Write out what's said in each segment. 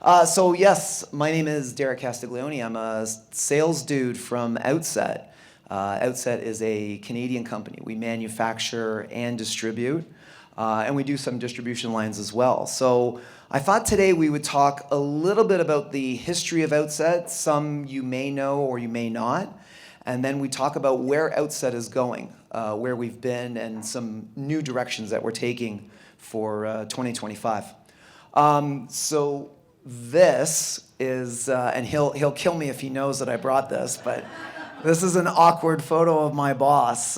So yes, my name is Derrick Castiglione. I'm a sales dude from Outset. Outset is a Canadian company. We manufacture and distribute, and we do some distribution lines as well. So I thought today we would talk a little bit about the history of Outset. Some you may know or you may not. And then we talk about where Outset is going, where we've been, and some new directions that we're taking for 2025. So this is, and he'll kill me if he knows that I brought this, but this is an awkward photo of my boss.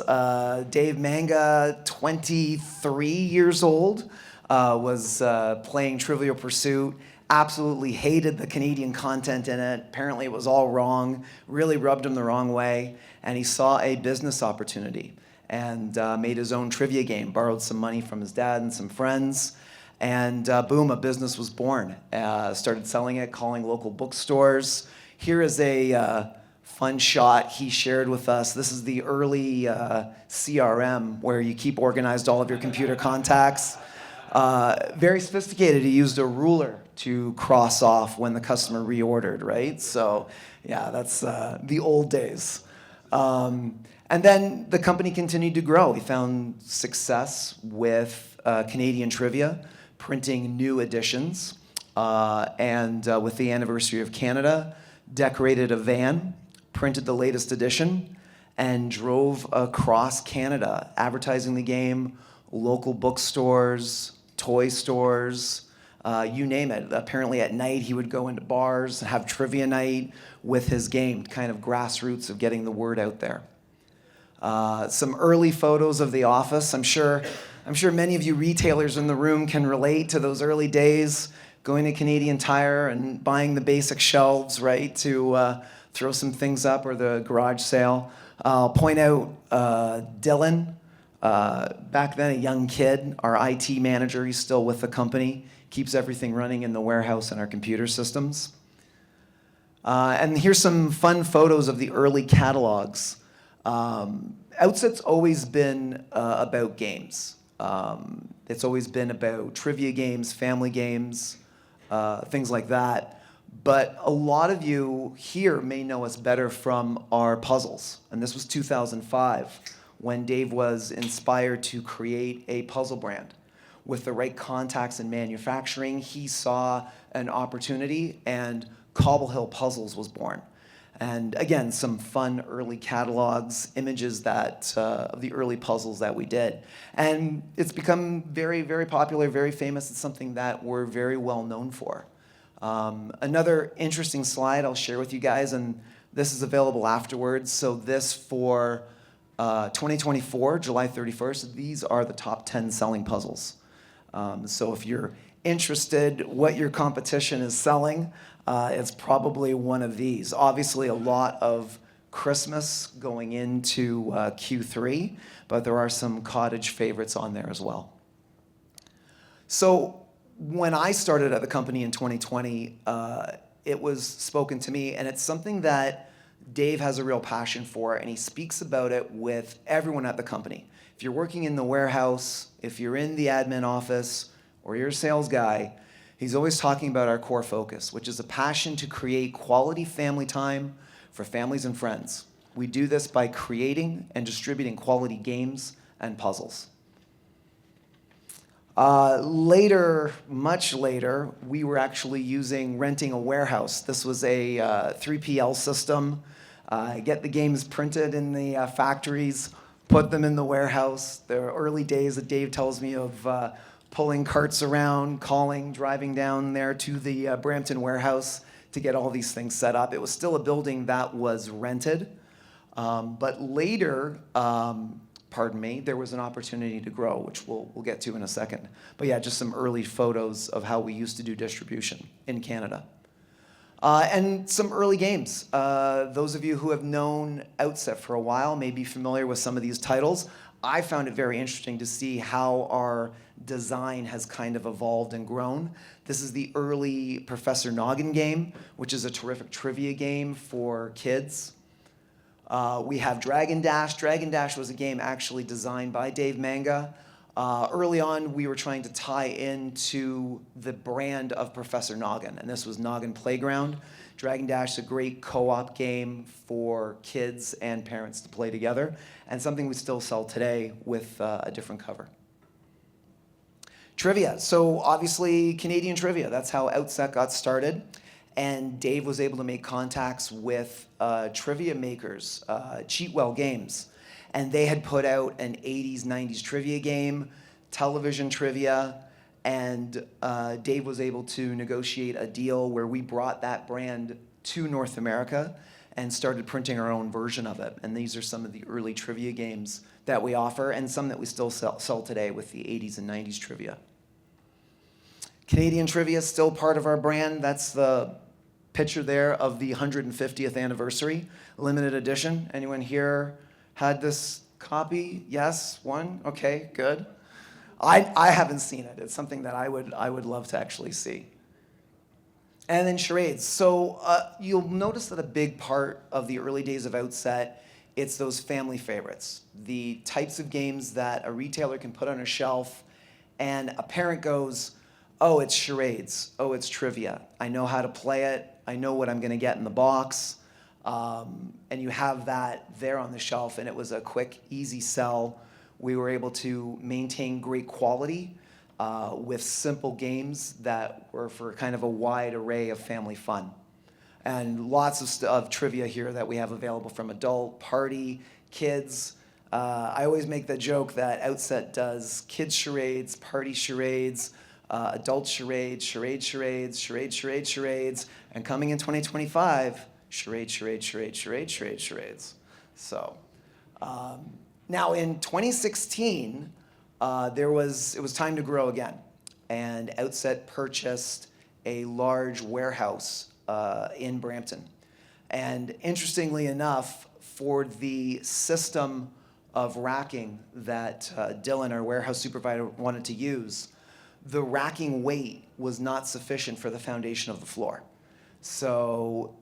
Dave Manga, 23 years old, was playing Trivial Pursuit. Absolutely hated the Canadian content in it. Apparently it was all wrong, really rubbed him the wrong way. And he saw a business opportunity and made his own trivia game, borrowed some money from his dad and some friends. And boom, a business was born. Started selling it, calling local bookstores. Here is a fun shot he shared with us. This is the early CRM where you keep organized all of your computer contacts. Very sophisticated. He used a ruler to cross off when the customer reordered, right? So yeah, that's the old days. And then the company continued to grow. He found success with Canadian trivia, printing new editions, and with the anniversary of Canada, decorated a van, printed the latest edition, and drove across Canada, advertising the game, local bookstores, toy stores, you name it. Apparently at night he would go into bars and have trivia night with his game, kind of grassroots of getting the word out there. Some early photos of the office. I'm sure many of you retailers in the room can relate to those early days, going to Canadian Tire and buying the basic shelves, right, to throw some things up, or the garage sale. I'll point out Dylan, back then a young kid, our IT manager. He's still with the company, keeps everything running in the warehouse and our computer systems. And here's some fun photos of the early catalogs. Outset's always been about games. It's always been about trivia games, family games, things like that. But a lot of you here may know us better from our puzzles. And this was 2005 when Dave was inspired to create a puzzle brand. With the right contacts in manufacturing, he saw an opportunity, and Cobble Hill Puzzles was born. And again, some fun early catalogs, images that of the early puzzles that we did. And it's become very, very popular, very famous. It's something that we're very well known for. Another interesting slide I'll share with you guys, and this is available afterwards. So this for 2024, July 31st, these are the top 10 selling puzzles. So if you're interested what your competition is selling, it's probably one of these. Obviously a lot of Christmas going into Q3, but there are some cottage favorites on there as well. So when I started at the company in 2020, it was spoken to me, and it's something that Dave has a real passion for, and he speaks about it with everyone at the company. If you're working in the warehouse, if you're in the admin office, or you're a sales guy, he's always talking about our core focus, which is a passion to create quality family time for families and friends. We do this by creating and distributing quality games and puzzles. Later, much later, we were actually renting a warehouse. This was a 3PL system. Get the games printed in the factories, put them in the warehouse. There are early days that Dave tells me of pulling carts around, calling, driving down there to the Brampton warehouse to get all these things set up. It was still a building that was rented. But later, there was an opportunity to grow, which we'll get to in a second. But yeah, just some early photos of how we used to do distribution in Canada. And some early games. Those of you who have known Outset for a while may be familiar with some of these titles. I found it very interesting to see how our design has kind of evolved and grown. This is the early Professor Noggin game, which is a terrific trivia game for kids. We have Dragon Dash. Dragon Dash was a game actually designed by Dave Manga. Early on, we were trying to tie into the brand of Professor Noggin, and this was Noggin Playground. Dragon Dash is a great co-op game for kids and parents to play together, and something we still sell today with a different cover. Trivia. So obviously, Canadian trivia. That's how Outset got started. And Dave was able to make contacts with trivia makers, Cheatwell Games. And they had put out an 80s, 90s trivia game, television trivia, and Dave was able to negotiate a deal where we brought that brand to North America and started printing our own version of it. And these are some of the early trivia games that we offer, and some that we still sell today with the 80s and 90s trivia. Canadian trivia is still part of our brand. That's the picture there of the 150th anniversary, limited edition. Anyone here had this copy? Yes, one? Okay, good. I haven't seen it. It's something that I would love to actually see. And then charades. So you'll notice that a big part of the early days of Outset, it's those family favorites. The types of games that a retailer can put on a shelf and a parent goes, oh, it's charades. Oh, it's trivia. I know how to play it. I know what I'm going to get in the box. And you have that there on the shelf, and it was a quick, easy sell. We were able to maintain great quality with simple games that were for kind of a wide array of family fun. And lots of trivia here that we have available from adult, party, kids. I always make the joke that Outset does kids charades, party charades, adult charades, charades, and coming in 2025, charades. So now in 2016, it was time to grow again, and Outset purchased a large warehouse in Brampton. And interestingly enough, for the system of racking that Dylan, our warehouse supervisor, wanted to use, the racking weight was not sufficient for the foundation of the floor. So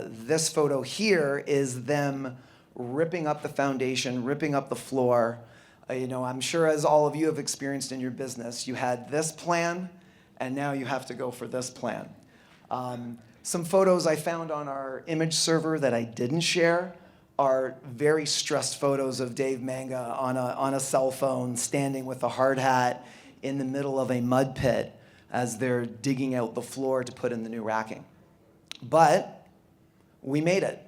this photo here is them ripping up the foundation, ripping up the floor. I'm sure as all of you have experienced in your business, you had this plan, and now you have to go for this plan. Some photos I found on our image server that I didn't share are very stressed photos of Dave Manga on a cell phone, standing with a hard hat in the middle of a mud pit as they're digging out the floor to put in the new racking. But we made it,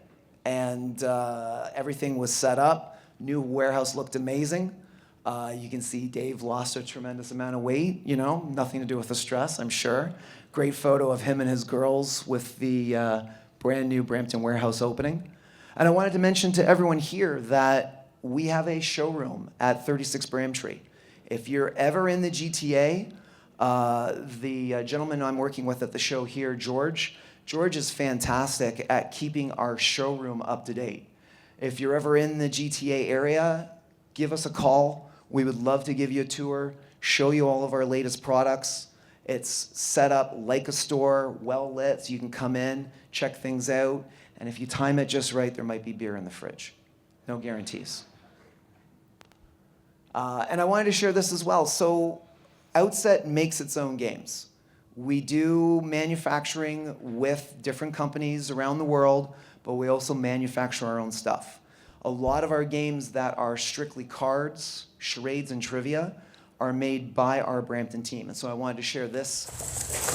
and everything was set up. New warehouse looked amazing. You can see Dave lost a tremendous amount of weight, nothing to do with the stress, I'm sure. Great photo of him and his girls with the brand new Brampton warehouse opening. And I wanted to mention to everyone here that we have a showroom at 36 Braintree. If you're ever in the GTA, the gentleman I'm working with at the show here, George is fantastic at keeping our showroom up to date. If you're ever in the GTA area, give us a call. We would love to give you a tour, show you all of our latest products. It's set up like a store, well lit, so you can come in, check things out, and if you time it just right, there might be beer in the fridge. No guarantees. And I wanted to share this as well. So Outset makes its own games. We do manufacturing with different companies around the world, but we also manufacture our own stuff. A lot of our games that are strictly cards, charades, and trivia are made by our Brampton team. And so I wanted to share this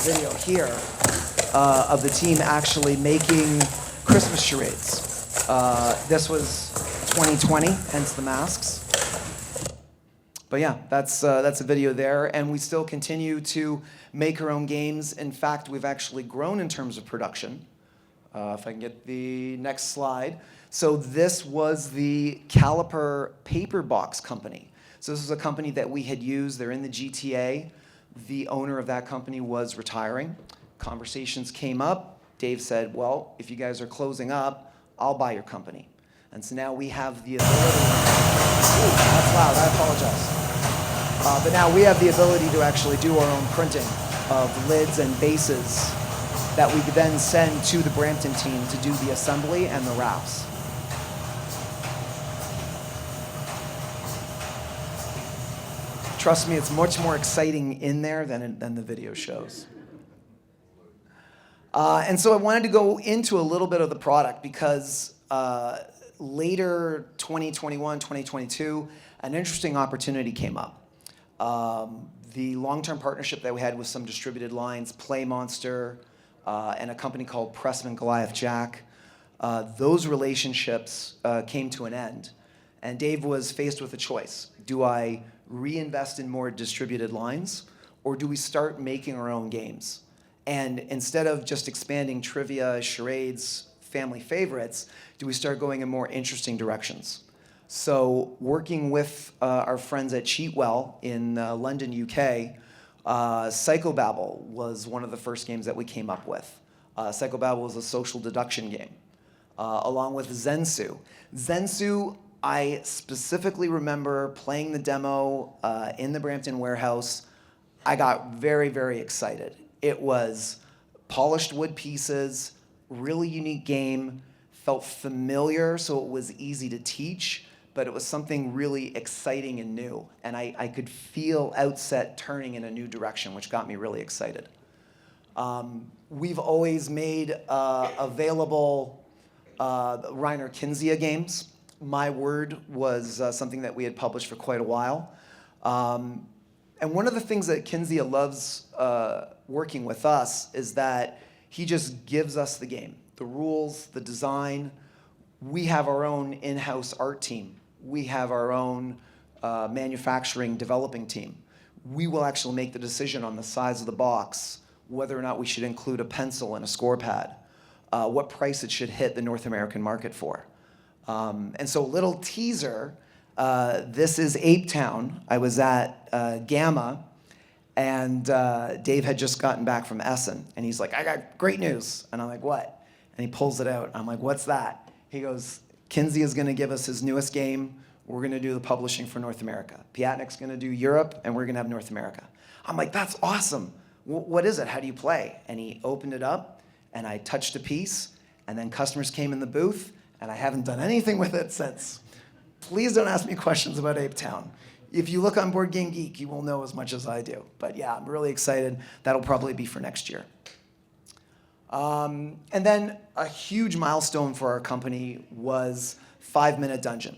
video here of the team actually making Christmas charades. This was 2020, hence the masks. But yeah, that's a video there, and we still continue to make our own games. In fact, we've actually grown in terms of production. If I can get the next slide. So this was the Caliper Paper Box Company. So this is a company that we had used. They're in the GTA. The owner of that company was retiring. Conversations came up. Dave said, well, if you guys are closing up, I'll buy your company. And so now we have the ability. Ooh, that's loud, I apologize. But now we have the ability to actually do our own printing of lids and bases that we could then send to the Brampton team to do the assembly and the wraps. Trust me, it's much more exciting in there than the video shows. And so I wanted to go into a little bit of the product because later 2021, 2022, an interesting opportunity came up. The long-term partnership that we had with some distributed lines, Play Monster, and a company called Pressman Goliath Jack, those relationships came to an end. And Dave was faced with a choice. Do I reinvest in more distributed lines, or do we start making our own games? And instead of just expanding trivia, charades, family favorites, do we start going in more interesting directions? So working with our friends at Cheatwell in London, UK, Psychobabble was one of the first games that we came up with. Psychobabble was a social deduction game, along with Zensu. Zensu, I specifically remember playing the demo in the Brampton warehouse. I got very, very excited. It was polished wood pieces, really unique game, felt familiar, so it was easy to teach, but it was something really exciting and new. And I could feel Outset turning in a new direction, which got me really excited. We've always made available Reiner Kinzia games. My Word was something that we had published for quite a while. And one of the things that Kinzia loves working with us is that he just gives us the game, the rules, the design. We have our own in-house art team. We have our own manufacturing developing team. We will actually make the decision on the size of the box, whether or not we should include a pencil and a score pad, what price it should hit the North American market for. And so a little teaser, this is Ape Town. I was at Gamma, and Dave had just gotten back from Essen, and he's like, I got great news. And I'm like, what? And he pulls it out. I'm like, what's that? He goes, Kinsey is going to give us his newest game. We're going to do the publishing for North America. Piatnik's going to do Europe, and we're going to have North America. I'm like, that's awesome. What is it? How do you play? And he opened it up, and I touched a piece, and then customers came in the booth, and I haven't done anything with it since. Please don't ask me questions about Ape Town. If you look on Board Game Geek, you will know as much as I do. But yeah, I'm really excited. That'll probably be for next year. And then a huge milestone for our company was 5 Minute Dungeon.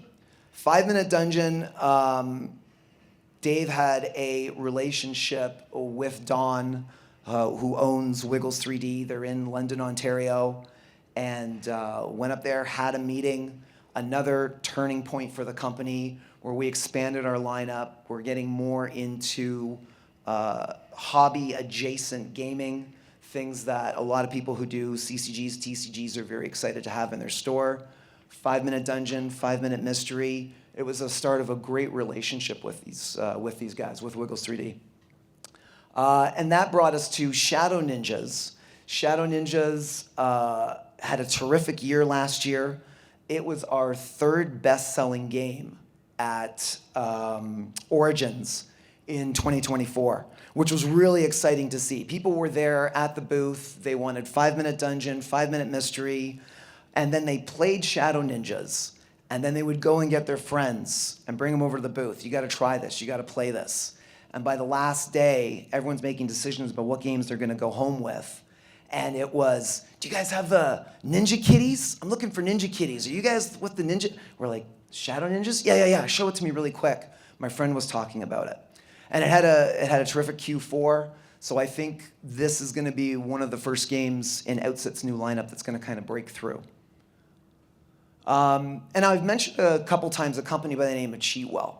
5 Minute Dungeon, Dave had a relationship with Don, who owns Wiggles 3D. They're in London, Ontario, and went up there, had a meeting, another turning point for the company where we expanded our lineup. We're getting more into hobby-adjacent gaming, things that a lot of people who do CCGs, TCGs are very excited to have in their store. 5 Minute Dungeon, 5 Minute Mystery. It was the start of a great relationship with these guys, with Wiggles 3D. And that brought us to Shadow Ninjas. Shadow Ninjas had a terrific year last year. It was our third best-selling game at Origins in 2024, which was really exciting to see. People were there at the booth. They wanted 5 Minute Dungeon, 5 Minute Mystery, and then they played Shadow Ninjas, and then they would go and get their friends and bring them over to the booth. You got to try this. You got to play this. And by the last day, everyone's making decisions about what games they're going to go home with. And it was, do you guys have the Ninja Kitties? I'm looking for Ninja Kitties. Are you guys with the Ninja? We're like, Shadow Ninjas? Yeah. Show it to me really quick. My friend was talking about it. And it had a terrific Q4. So I think this is going to be one of the first games in Outset's new lineup that's going to kind of break through. And I've mentioned a couple times a company by the name of Cheatwell.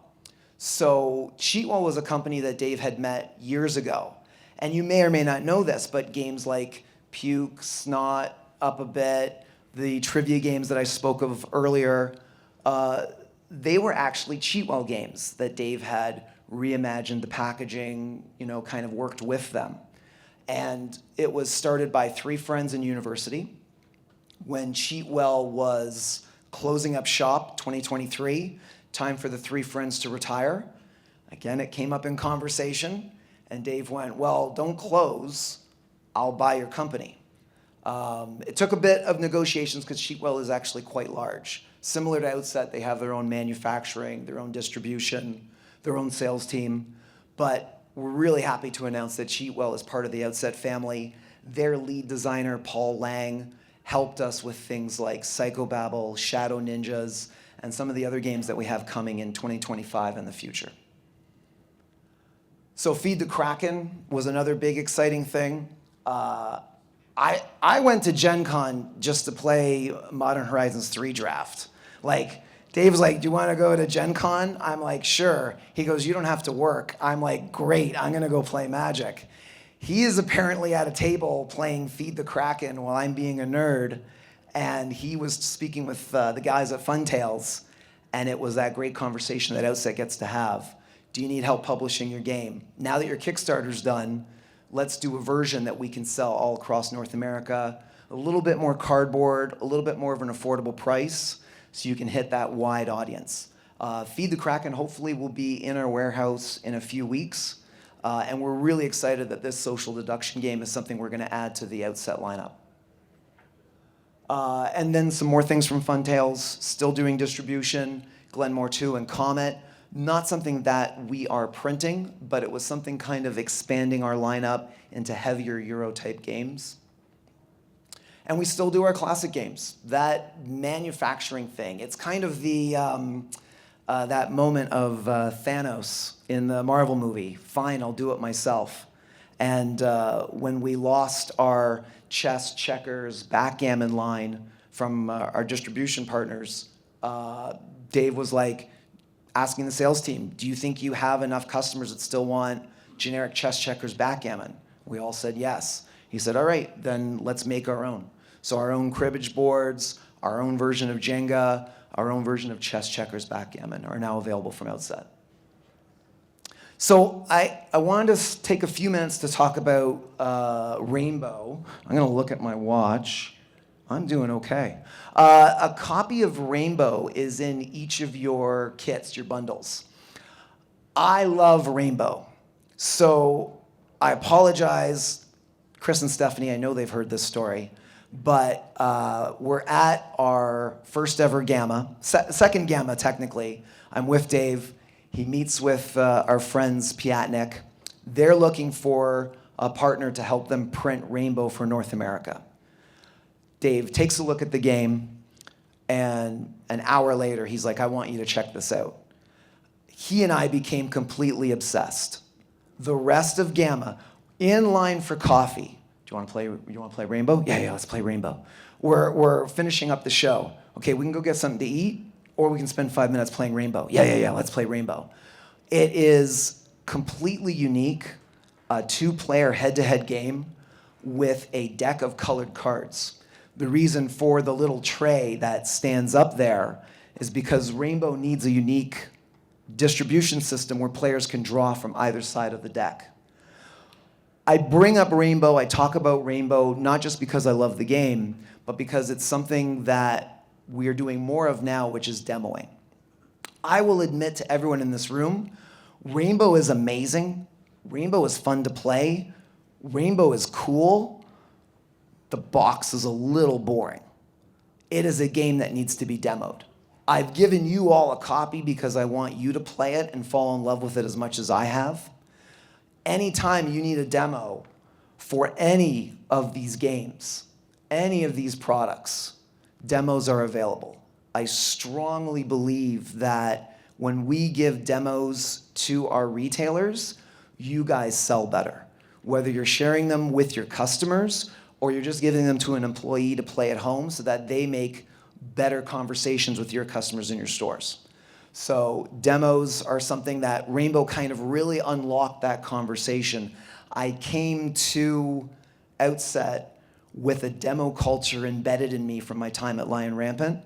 So Cheatwell was a company that Dave had met years ago. And you may or may not know this, but games like Puke, Snot, Up a Bit, the trivia games that I spoke of earlier, they were actually Cheatwell games that Dave had reimagined the packaging, kind of worked with them. And it was started by three friends in university. When Cheatwell was closing up shop, 2023, time for the three friends to retire. Again, it came up in conversation, and Dave went, well, don't close, I'll buy your company. It took a bit of negotiations because Cheatwell is actually quite large. Similar to Outset, they have their own manufacturing, their own distribution, their own sales team. But we're really happy to announce that Cheatwell is part of the Outset family. Their lead designer, Paul Lang, helped us with things like Psychobabble, Shadow Ninjas, and some of the other games that we have coming in 2025 and the future. So Feed the Kraken was another big exciting thing. I went to Gen Con just to play Modern Horizons 3 draft. Like, Dave was like, do you want to go to Gen Con? I'm like, sure. He goes, you don't have to work. I'm like, great, I'm going to go play Magic. He is apparently at a table playing Feed the Kraken while I'm being a nerd. And he was speaking with the guys at Funtails. And it was that great conversation that Outset gets to have. Do you need help publishing your game? Now that your Kickstarter's done, let's do a version that we can sell all across North America. A little bit more cardboard, a little bit more of an affordable price, so you can hit that wide audience. Feed the Kraken hopefully will be in our warehouse in a few weeks. And we're really excited that this social deduction game is something we're going to add to the Outset lineup. And then some more things from Funtails, still doing distribution, Glenmore 2 and Comet. Not something that we are printing, but it was something kind of expanding our lineup into heavier Euro-type games. And we still do our classic games. That manufacturing thing, it's kind of the that moment of Thanos in the Marvel movie. Fine, I'll do it myself. And when we lost our chess, checkers, backgammon line from our distribution partners, Dave was like asking the sales team, do you think you have enough customers that still want generic chess, checkers, backgammon? We all said yes. He said, all right, then let's make our own. So our own cribbage boards, our own version of Jenga, our own version of chess, checkers, backgammon are now available from Outset. So I wanted to take a few minutes to talk about Rainbow. I'm going to look at my watch. I'm doing okay. A copy of Rainbow is in each of your kits, your bundles. I love Rainbow. So I apologize, Chris and Stephanie, I know they've heard this story. But we're at our first ever Gamma, second Gamma technically. I'm with Dave. He meets with our friends Piatnik. They're looking for a partner to help them print Rainbow for North America. Dave takes a look at the game, and an hour later, he's like, I want you to check this out. He and I became completely obsessed. The rest of Gamma, in line for coffee. You want to play Rainbow? Yeah, let's play Rainbow. We're finishing up the show. Okay, we can go get something to eat, or we can spend 5 minutes playing Rainbow. Yeah, let's play Rainbow. It is completely unique, a 2-player head-to-head game with a deck of colored cards. The reason for the little tray that stands up there is because Rainbow needs a unique distribution system where players can draw from either side of the deck. I bring up Rainbow, I talk about Rainbow, not just because I love the game, but because it's something that we are doing more of now, which is demoing. I will admit to everyone in this room, Rainbow is amazing. Rainbow is fun to play. Rainbow is cool. The box is a little boring. It is a game that needs to be demoed. I've given you all a copy because I want you to play it and fall in love with it as much as I have. Anytime you need a demo for any of these games, any of these products, demos are available. I strongly believe that when we give demos to our retailers, you guys sell better. Whether you're sharing them with your customers or you're just giving them to an employee to play at home so that they make better conversations with your customers in your stores. So demos are something that Rainbow kind of really unlocked that conversation. I came to Outset with a demo culture embedded in me from my time at Lion Rampant,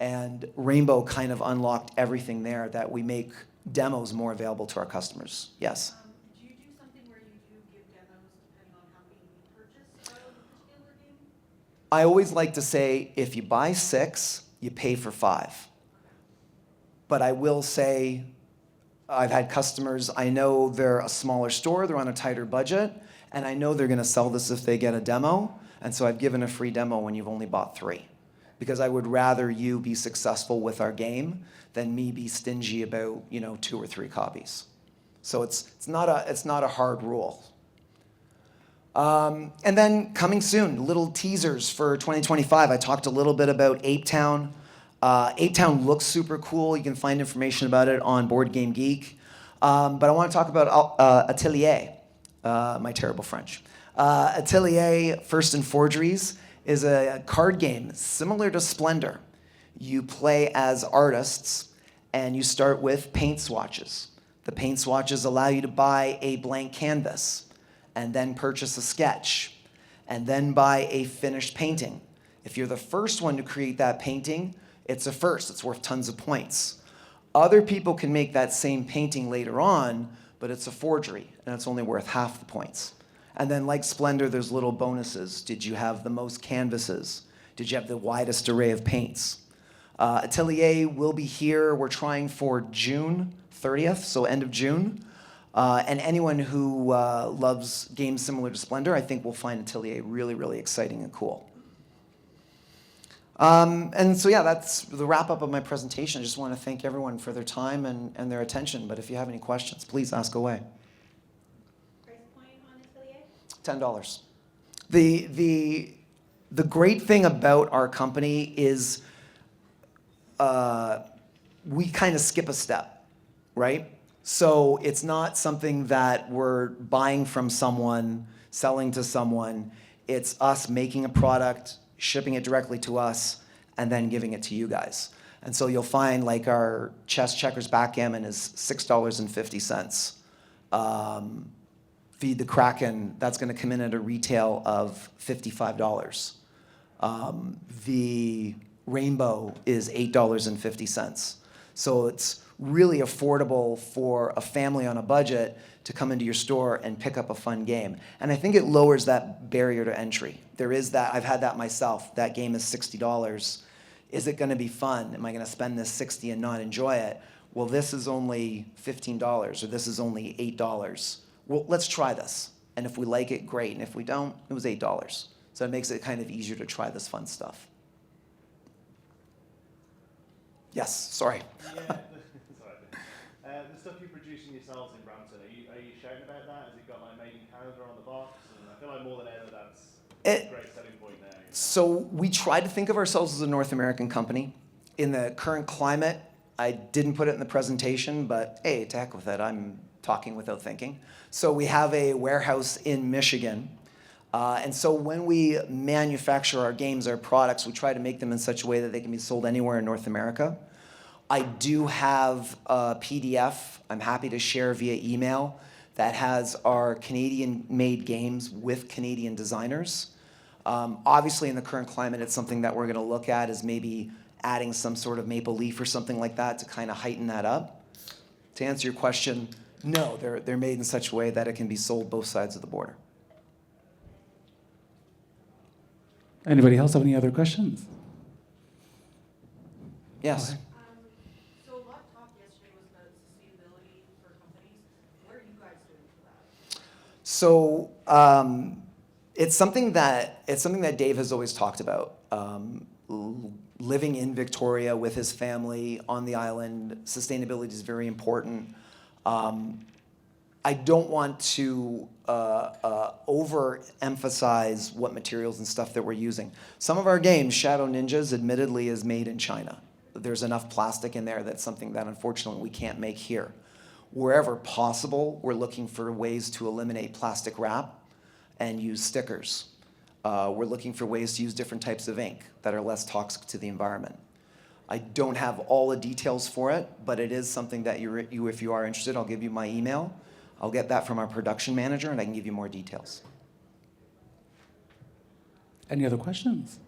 and Rainbow kind of unlocked everything there that we make demos more available to our customers. Yes? Do you do something where you do give demos depending on how many you purchase out of a particular game? I always like to say, if you buy 6, you pay for 5. But I will say, I've had customers, I know they're a smaller store, they're on a tighter budget, and I know they're going to sell this if they get a demo, and so I've given a free demo when you've only bought 3. Because I would rather you be successful with our game than me be stingy about, 2 or 3 copies. So it's not a hard rule. And then coming soon, little teasers for 2025. I talked a little bit about Ape Town. Ape Town looks super cool. You can find information about it on Board Game Geek. But I want to talk about Atelier, my terrible French. Atelier, First and Forgeries, is a card game similar to Splendor. You play as artists, and you start with paint swatches. The paint swatches allow you to buy a blank canvas, and then purchase a sketch, and then buy a finished painting. If you're the first one to create that painting, it's a first. It's worth tons of points. Other people can make that same painting later on, but it's a forgery, and it's only worth half the points. And then like Splendor, there's little bonuses. Did you have the most canvases? Did you have the widest array of paints? Atelier will be here. We're trying for June 30th, so end of June. And anyone who loves games similar to Splendor, I think will find Atelier really, really exciting and cool. And so yeah, that's the wrap up of my presentation. I just want to thank everyone for their time and their attention. But if you have any questions, please ask away. Price point on Atelier? $10. The great thing about our company is we kind of skip a step, right? So it's not something that we're buying from someone, selling to someone. It's us making a product, shipping it directly to us, and then giving it to you guys. And so you'll find like our chess, checkers, backgammon is $6.50. Feed the Kraken, that's going to come in at a retail of $55. The Rainbow is $8.50. So it's really affordable for a family on a budget to come into your store and pick up a fun game. And I think it lowers that barrier to entry. There is that, I've had that myself. That game is $60. Is it going to be fun? Am I going to spend this $60 and not enjoy it? Well, this is only $15 or this is only $8. Well, let's try this. And if we like it, great. And if we don't, it was $8. So it makes it kind of easier to try this fun stuff. Yes, sorry. Yeah, the stuff you produce yourselves in Brampton, are you shouting about that? Has it got like made in Canada on the box? And I feel like more than ever that's a great selling point there. So we try to think of ourselves as a North American company. In the current climate, I didn't put it in the presentation, but hey, to heck with it, I'm talking without thinking. So we have a warehouse in Michigan. And so when we manufacture our games, our products, we try to make them in such a way that they can be sold anywhere in North America. I do have a PDF I'm happy to share via email that has our Canadian-made games with Canadian designers. Obviously, in the current climate, it's something that we're going to look at is maybe adding some sort of maple leaf or something like that to kind of heighten that up. To answer your question, no, they're made in such a way that it can be sold both sides of the border. Anybody else have any other questions? Yes. So a lot of talk yesterday was about sustainability for companies. What are you guys doing for that? So it's something that Dave has always talked about. Living in Victoria with his family on the island, sustainability is very important. I don't want to overemphasize what materials and stuff that we're using. Some of our games, Shadow Ninjas, admittedly is made in China. There's enough plastic in there that's something that unfortunately we can't make here. Wherever possible, we're looking for ways to eliminate plastic wrap and use stickers. We're looking for ways to use different types of ink that are less toxic to the environment. I don't have all the details for it, but it is something that if you are interested, I'll give you my email. I'll get that from our production manager, and I can give you more details. Any other questions?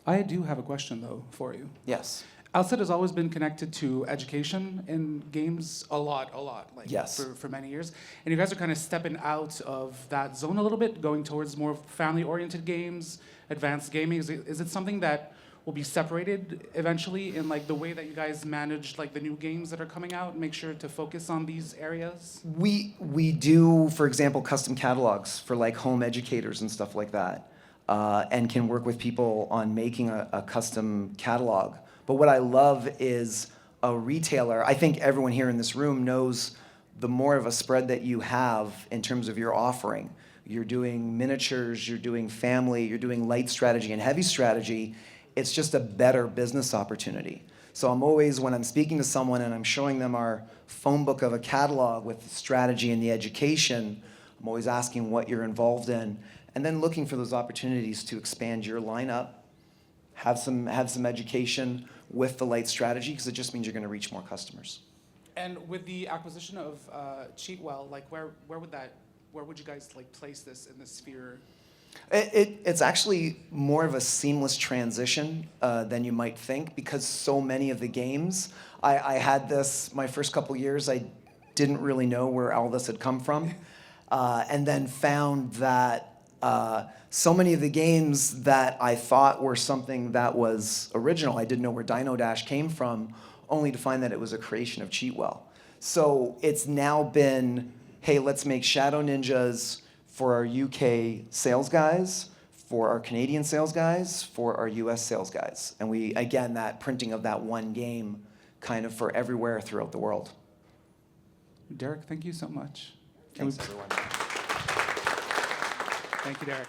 I do have a question, though, for you. Yes. Outset has always been connected to education in games a lot, like Yes. for many years. And you guys are kind of stepping out of that zone a little bit, going towards more family-oriented games, advanced gaming. Is it something that will be separated eventually in like the way that you guys manage like the new games that are coming out? Make sure to focus on these areas? We do, for example, custom catalogs for like home educators and stuff like that, and can work with people on making a custom catalog. But what I love is a retailer. I think everyone here in this room knows the more of a spread that you have in terms of your offering. You're doing miniatures, you're doing family, you're doing light strategy and heavy strategy. It's just a better business opportunity. So I'm always, when I'm speaking to someone and I'm showing them our phone book of a catalog with the strategy and the education, I'm always asking what you're involved in, and then looking for those opportunities to expand your lineup, have some education with the light strategy, because it just means you're going to reach more customers. And with the acquisition of Cheatwell, like where would you guys like place this in the sphere? It's actually more of a seamless transition than you might think, because so many of the games, I had this, my first couple years, I didn't really know where all this had come from, and then found that so many of the games that I thought were something that was original, I didn't know where Dino Dash came from, only to find that it was a creation of Cheatwell. So it's now been, hey, let's make Shadow Ninjas for our UK sales guys, for our Canadian sales guys, for our US sales guys. And we, again, that printing of that one game kind of for everywhere throughout the world. Derrick, thank you so much. Thanks, everyone. Thank you, Derrick.